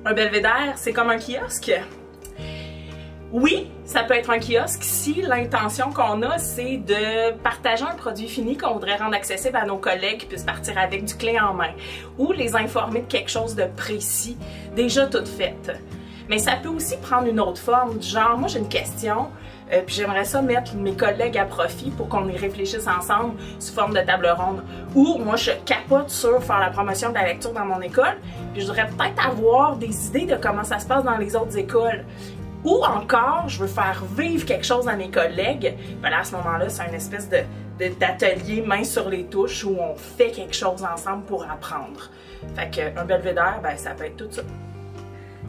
Un belvédère, c'est comme un kiosque. Oui, ça peut être un kiosque si l'intention qu'on a, c'est de partager un produit fini qu'on voudrait rendre accessible à nos collègues qui puissent partir avec du clé en main ou les informer de quelque chose de précis, déjà tout fait. Mais ça peut aussi prendre une autre forme, du genre, moi j'ai une question, puis j'aimerais ça mettre mes collègues à profit pour qu'on y réfléchisse ensemble sous forme de table ronde. Ou moi je capote sur faire la promotion de la lecture dans mon école, puis je voudrais peut-être avoir des idées de comment ça se passe dans les autres écoles. Ou encore, je veux faire vivre quelque chose à mes collègues. Ben là, à ce moment-là, c'est une espèce d'atelier main sur les touches où on fait quelque chose ensemble pour apprendre. Fait qu'un belvédère, ben ça peut être tout ça.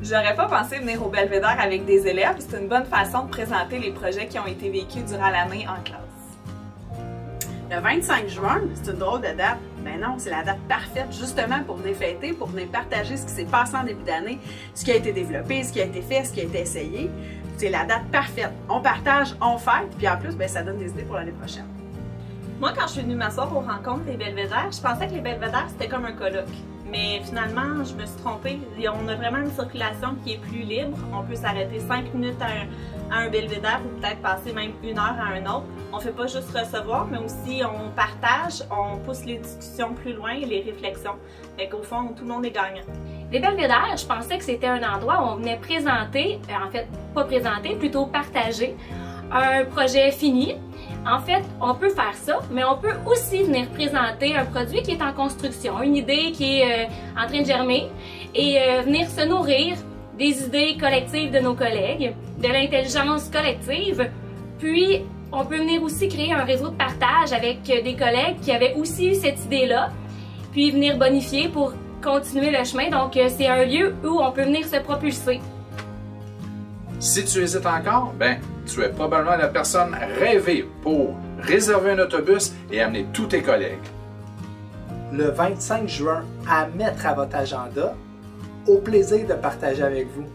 J'aurais pas pensé venir au belvédère avec des élèves. C'est une bonne façon de présenter les projets qui ont été vécus durant l'année en classe. Le 25 juin, c'est une drôle de date. Ben non, c'est la date parfaite justement pour venir fêter, pour venir partager ce qui s'est passé en début d'année, ce qui a été développé, ce qui a été fait, ce qui a été essayé. C'est la date parfaite. On partage, on fête, puis en plus, ben, ça donne des idées pour l'année prochaine. Moi, quand je suis venue m'asseoir aux rencontres des belvédères, je pensais que les belvédères, c'était comme un colloque. Mais finalement, je me suis trompée. On a vraiment une circulation qui est plus libre. On peut s'arrêter 5 minutes à un belvédère ou peut-être passer même 1 heure à un autre. On ne fait pas juste recevoir, mais aussi on partage, on pousse les discussions plus loin et les réflexions. Fait qu'au fond, tout le monde est gagnant. Les belvédères, je pensais que c'était un endroit où on venait présenter, en fait, pas présenter, plutôt partager un projet fini. En fait, on peut faire ça, mais on peut aussi venir présenter un produit qui est en construction, une idée qui est en train de germer et venir se nourrir des idées collectives de nos collègues, de l'intelligence collective. Puis, on peut venir aussi créer un réseau de partage avec des collègues qui avaient aussi eu cette idée-là, puis venir bonifier pour continuer le chemin. Donc, c'est un lieu où on peut venir se propulser. Si tu hésites encore, ben, tu es probablement la personne rêvée pour réserver un autobus et amener tous tes collègues. Le 25 juin, à mettre à votre agenda, au plaisir de partager avec vous.